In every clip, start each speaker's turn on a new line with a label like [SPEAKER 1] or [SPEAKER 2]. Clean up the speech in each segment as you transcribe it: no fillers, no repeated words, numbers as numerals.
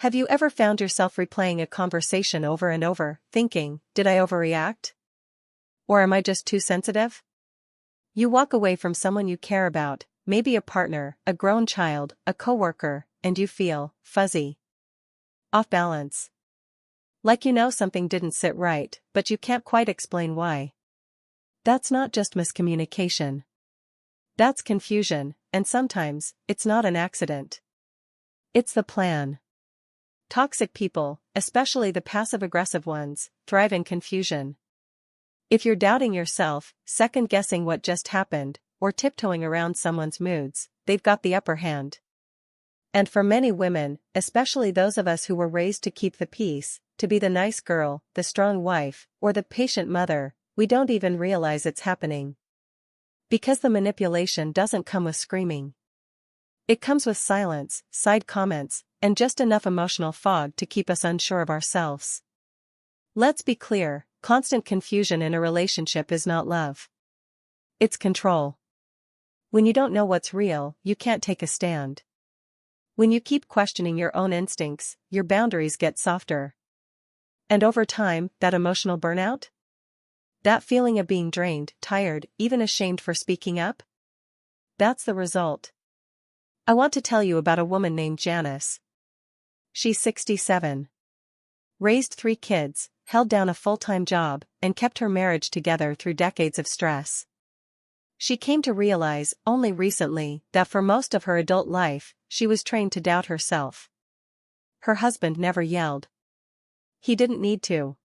[SPEAKER 1] Have you ever found yourself replaying a conversation over and over, thinking, did I overreact? Or am I just too sensitive? You walk away from someone you care about, maybe a partner, a grown child, a coworker, and you feel fuzzy, off balance. Like you know something didn't sit right, but you can't quite explain why. That's not just miscommunication. That's confusion, and sometimes, it's not an accident. It's the plan. Toxic people, especially the passive-aggressive ones, thrive in confusion. If you're doubting yourself, second-guessing what just happened, or tiptoeing around someone's moods, they've got the upper hand. And for many women, especially those of us who were raised to keep the peace, to be the nice girl, the strong wife, or the patient mother, we don't even realize it's happening. Because the manipulation doesn't come with screaming. It comes with silence, side comments, and just enough emotional fog to keep us unsure of ourselves. Let's be clear, constant confusion in a relationship is not love. It's control. When you don't know what's real, you can't take a stand. When you keep questioning your own instincts, your boundaries get softer. And over time, that emotional burnout? That feeling of being drained, tired, even ashamed for speaking up? That's the result. I want to tell you about a woman named Janice. She's 67. Raised 3 kids, held down a full-time job, and kept her marriage together through decades of stress. She came to realize, only recently, that for most of her adult life, she was trained to doubt herself. Her husband never yelled. He didn't need to.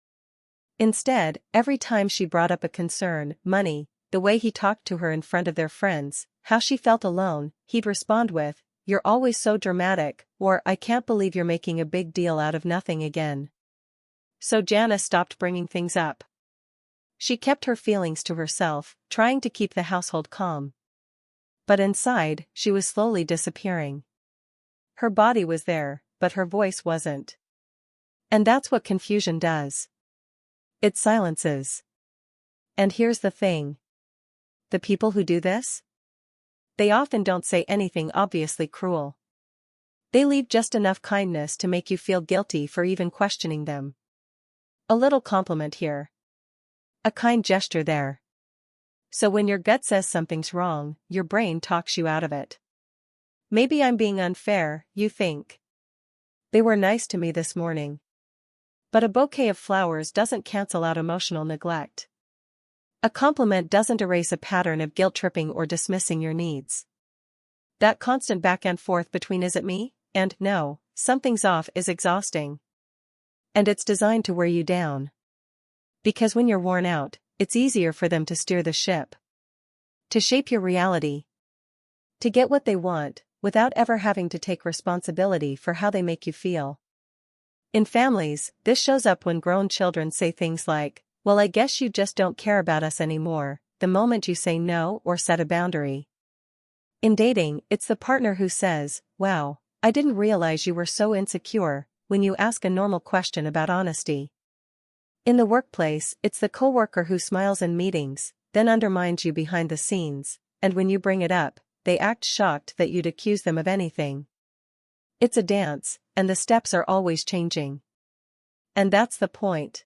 [SPEAKER 1] Instead, every time she brought up a concern, money, the way he talked to her in front of their friends, how she felt alone, he'd respond with, "You're always so dramatic," or "I can't believe you're making a big deal out of nothing again." So Janice stopped bringing things up. She kept her feelings to herself, trying to keep the household calm. But inside, she was slowly disappearing. Her body was there, but her voice wasn't. And that's what confusion does. It silences. And here's the thing. The people who do this? They often don't say anything obviously cruel. They leave just enough kindness to make you feel guilty for even questioning them. A little compliment here. A kind gesture there. So when your gut says something's wrong, your brain talks you out of it. Maybe I'm being unfair, you think. They were nice to me this morning. But a bouquet of flowers doesn't cancel out emotional neglect. A compliment doesn't erase a pattern of guilt-tripping or dismissing your needs. That constant back and forth between "is it me?" and "no, something's off" is exhausting. And it's designed to wear you down. Because when you're worn out, it's easier for them to steer the ship. To shape your reality. To get what they want, without ever having to take responsibility for how they make you feel. In families, this shows up when grown children say things like, "Well, I guess you just don't care about us anymore," the moment you say no or set a boundary. In dating, it's the partner who says, "Wow, I didn't realize you were so insecure," when you ask a normal question about honesty. In the workplace, it's the coworker who smiles in meetings, then undermines you behind the scenes, and when you bring it up, they act shocked that you'd accuse them of anything. It's a dance, and the steps are always changing. And that's the point.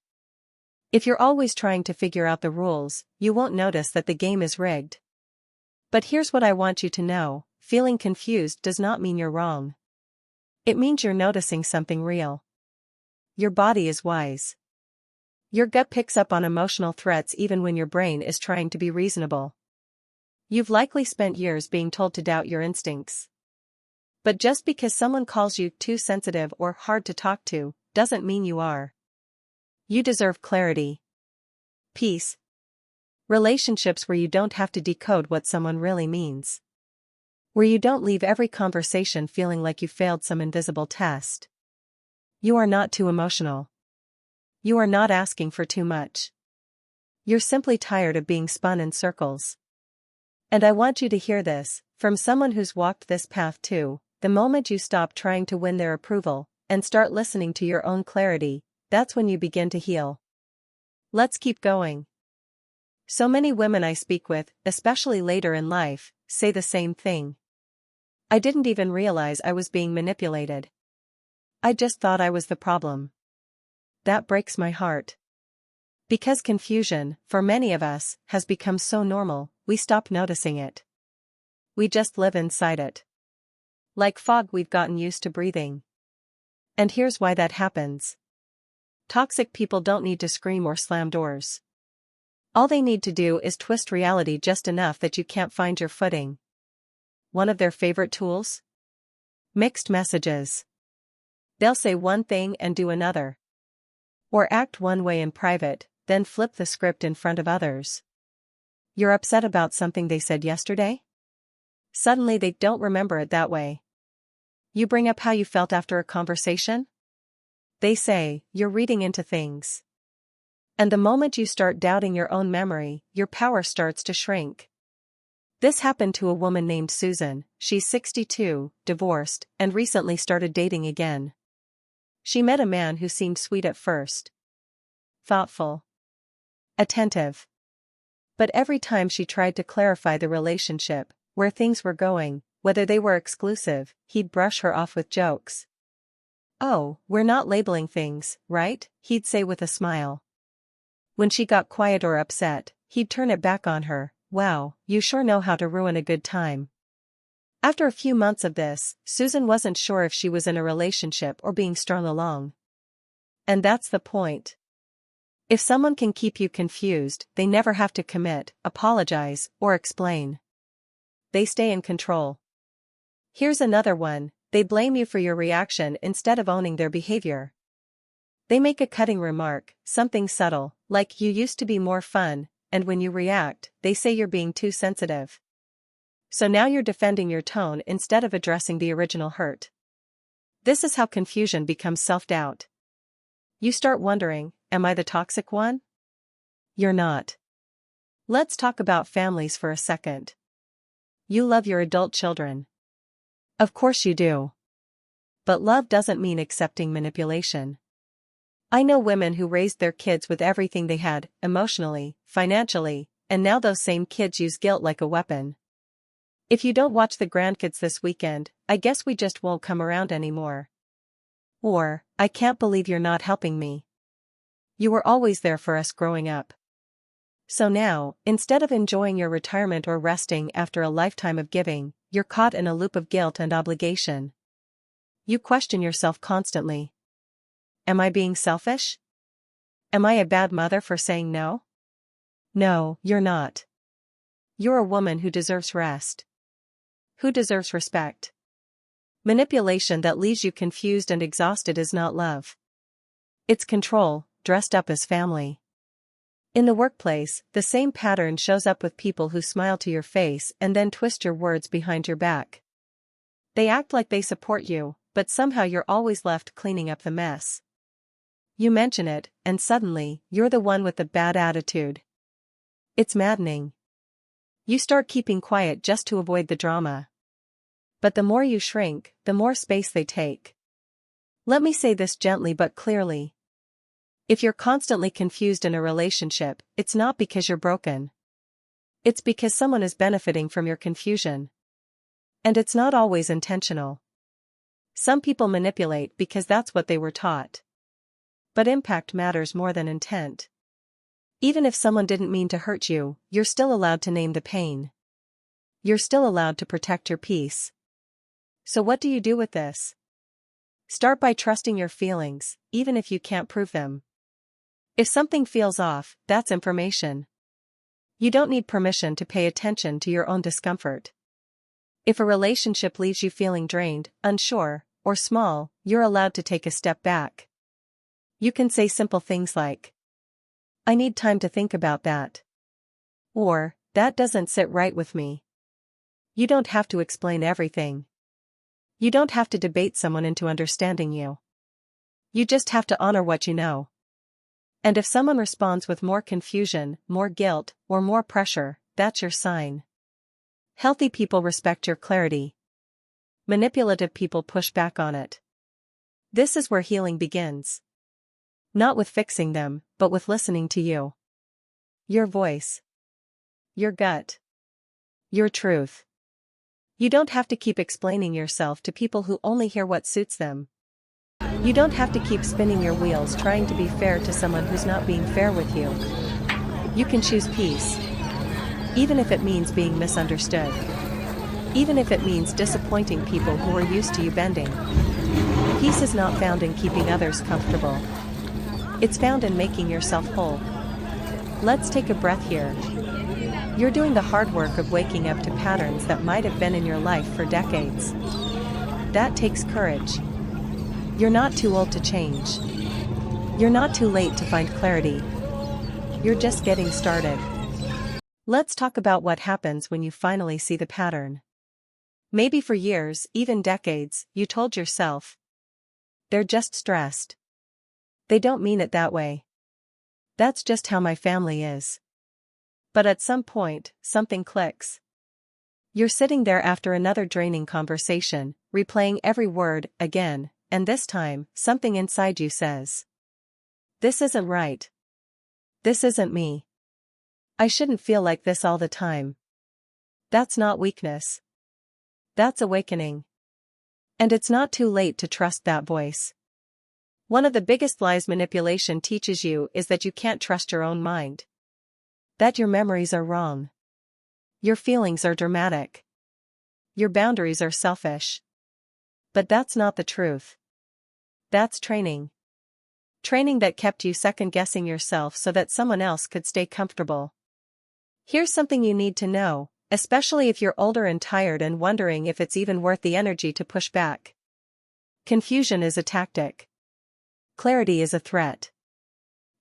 [SPEAKER 1] If you're always trying to figure out the rules, you won't notice that the game is rigged. But here's what I want you to know, feeling confused does not mean you're wrong. It means you're noticing something real. Your body is wise. Your gut picks up on emotional threats even when your brain is trying to be reasonable. You've likely spent years being told to doubt your instincts. But just because someone calls you too sensitive or hard to talk to, doesn't mean you are. You deserve clarity. Peace. Relationships where you don't have to decode what someone really means. Where you don't leave every conversation feeling like you failed some invisible test. You are not too emotional. You are not asking for too much. You're simply tired of being spun in circles. And I want you to hear this, from someone who's walked this path too. The moment you stop trying to win their approval, and start listening to your own clarity, that's when you begin to heal. Let's keep going. So many women I speak with, especially later in life, say the same thing. I didn't even realize I was being manipulated. I just thought I was the problem. That breaks my heart. Because confusion, for many of us, has become so normal, we stop noticing it. We just live inside it. Like fog we've gotten used to breathing. And here's why that happens. Toxic people don't need to scream or slam doors. All they need to do is twist reality just enough that you can't find your footing. One of their favorite tools? Mixed messages. They'll say one thing and do another. Or act one way in private, then flip the script in front of others. You're upset about something they said yesterday? Suddenly they don't remember it that way. You bring up how you felt after a conversation? They say, you're reading into things. And the moment you start doubting your own memory, your power starts to shrink. This happened to a woman named Susan. She's 62, divorced, and recently started dating again. She met a man who seemed sweet at first. Thoughtful. Attentive. But every time she tried to clarify the relationship, where things were going, whether they were exclusive, he'd brush her off with jokes. "Oh, we're not labeling things, right?" he'd say with a smile. When she got quiet or upset, he'd turn it back on her. "Wow, you sure know how to ruin a good time." After a few months of this, Susan wasn't sure if she was in a relationship or being strung along. And that's the point. If someone can keep you confused, they never have to commit, apologize, or explain. They stay in control. Here's another one: they blame you for your reaction instead of owning their behavior. They make a cutting remark, something subtle, like "you used to be more fun," and when you react, they say you're being too sensitive. So now you're defending your tone instead of addressing the original hurt. This is how confusion becomes self-doubt. You start wondering, am I the toxic one? You're not. Let's talk about families for a second. You love your adult children. Of course you do. But love doesn't mean accepting manipulation. I know women who raised their kids with everything they had, emotionally, financially, and now those same kids use guilt like a weapon. "If you don't watch the grandkids this weekend, I guess we just won't come around anymore." Or, "I can't believe you're not helping me. You were always there for us growing up." So now, instead of enjoying your retirement or resting after a lifetime of giving, you're caught in a loop of guilt and obligation. You question yourself constantly. Am I being selfish? Am I a bad mother for saying no? No, you're not. You're a woman who deserves rest. Who deserves respect. Manipulation that leaves you confused and exhausted is not love. It's control, dressed up as family. In the workplace, the same pattern shows up with people who smile to your face and then twist your words behind your back. They act like they support you, but somehow you're always left cleaning up the mess. You mention it, and suddenly, you're the one with the bad attitude. It's maddening. You start keeping quiet just to avoid the drama. But the more you shrink, the more space they take. Let me say this gently but clearly. If you're constantly confused in a relationship, it's not because you're broken. It's because someone is benefiting from your confusion. And it's not always intentional. Some people manipulate because that's what they were taught. But impact matters more than intent. Even if someone didn't mean to hurt you, you're still allowed to name the pain. You're still allowed to protect your peace. So what do you do with this? Start by trusting your feelings, even if you can't prove them. If something feels off, that's information. You don't need permission to pay attention to your own discomfort. If a relationship leaves you feeling drained, unsure, or small, you're allowed to take a step back. You can say simple things like, "I need time to think about that." Or, "That doesn't sit right with me." You don't have to explain everything. You don't have to debate someone into understanding you. You just have to honor what you know. And if someone responds with more confusion, more guilt, or more pressure, that's your sign. Healthy people respect your clarity. Manipulative people push back on it. This is where healing begins. Not with fixing them, but with listening to you. Your voice. Your gut. Your truth. You don't have to keep explaining yourself to people who only hear what suits them. You don't have to keep spinning your wheels trying to be fair to someone who's not being fair with you. You can choose peace. Even if it means being misunderstood. Even if it means disappointing people who are used to you bending. Peace is not found in keeping others comfortable. It's found in making yourself whole. Let's take a breath here. You're doing the hard work of waking up to patterns that might have been in your life for decades. That takes courage. You're not too old to change. You're not too late to find clarity. You're just getting started. Let's talk about what happens when you finally see the pattern. Maybe for years, even decades, you told yourself, they're just stressed. They don't mean it that way. That's just how my family is. But at some point, something clicks. You're sitting there after another draining conversation, replaying every word again, and this time, something inside you says, this isn't right. This isn't me. I shouldn't feel like this all the time. That's not weakness. That's awakening. And it's not too late to trust that voice. One of the biggest lies manipulation teaches you is that you can't trust your own mind. That your memories are wrong. Your feelings are dramatic. Your boundaries are selfish. But that's not the truth. That's training. Training that kept you second-guessing yourself so that someone else could stay comfortable. Here's something you need to know, especially if you're older and tired and wondering if it's even worth the energy to push back. Confusion is a tactic. Clarity is a threat.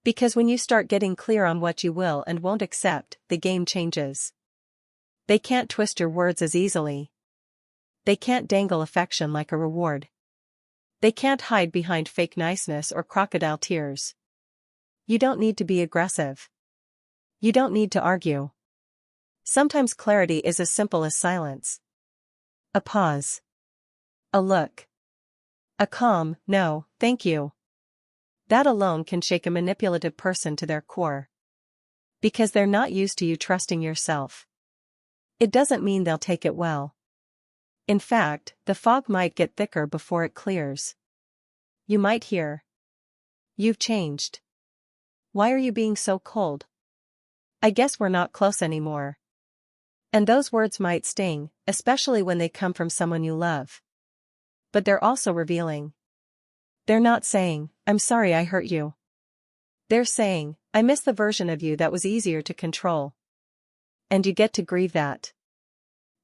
[SPEAKER 1] Because when you start getting clear on what you will and won't accept, the game changes. They can't twist your words as easily. They can't dangle affection like a reward. They can't hide behind fake niceness or crocodile tears. You don't need to be aggressive. You don't need to argue. Sometimes clarity is as simple as silence. A pause. A look. A calm, no, thank you. That alone can shake a manipulative person to their core. Because they're not used to you trusting yourself. It doesn't mean they'll take it well. In fact, the fog might get thicker before it clears. You might hear, you've changed. Why are you being so cold? I guess we're not close anymore. And those words might sting, especially when they come from someone you love. But they're also revealing. They're not saying, I'm sorry I hurt you. They're saying, I miss the version of you that was easier to control. And you get to grieve that.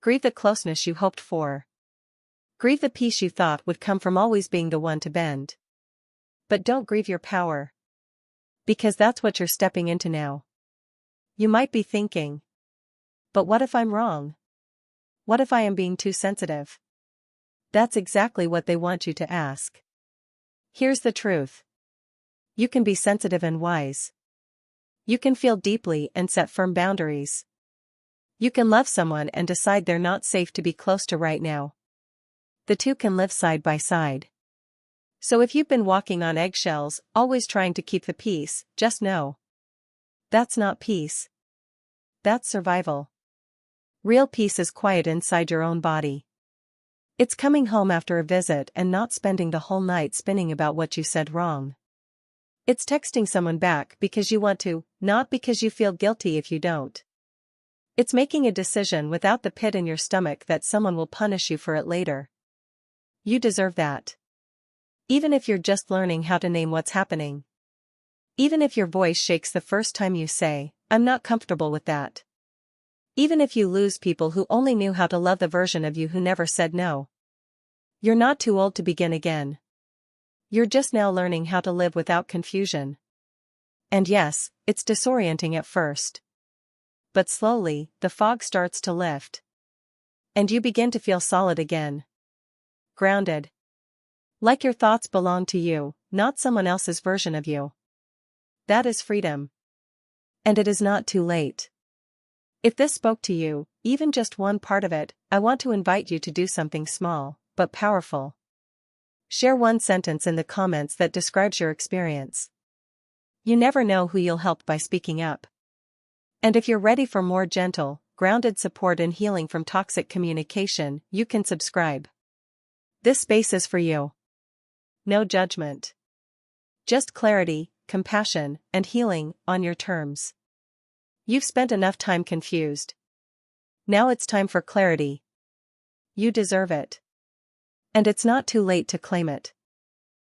[SPEAKER 1] Grieve the closeness you hoped for. Grieve the peace you thought would come from always being the one to bend. But don't grieve your power. Because that's what you're stepping into now. You might be thinking, but what if I'm wrong? What if I am being too sensitive? That's exactly what they want you to ask. Here's the truth. You can be sensitive and wise. You can feel deeply and set firm boundaries. You can love someone and decide they're not safe to be close to right now. The two can live side by side. So if you've been walking on eggshells, always trying to keep the peace, just know. That's not peace. That's survival. Real peace is quiet inside your own body. It's coming home after a visit and not spending the whole night spinning about what you said wrong. It's texting someone back because you want to, not because you feel guilty if you don't. It's making a decision without the pit in your stomach that someone will punish you for it later. You deserve that. Even if you're just learning how to name what's happening. Even if your voice shakes the first time you say, I'm not comfortable with that. Even if you lose people who only knew how to love the version of you who never said no. You're not too old to begin again. You're just now learning how to live without confusion. And yes, it's disorienting at first. But slowly, the fog starts to lift. And you begin to feel solid again. Grounded. Like your thoughts belong to you, not someone else's version of you. That is freedom. And it is not too late. If this spoke to you, even just one part of it, I want to invite you to do something small, but powerful. Share one sentence in the comments that describes your experience. You never know who you'll help by speaking up. And if you're ready for more gentle, grounded support and healing from toxic communication, you can subscribe. This space is for you. No judgment. Just clarity, compassion, and healing, on your terms. You've spent enough time confused. Now it's time for clarity. You deserve it. And it's not too late to claim it.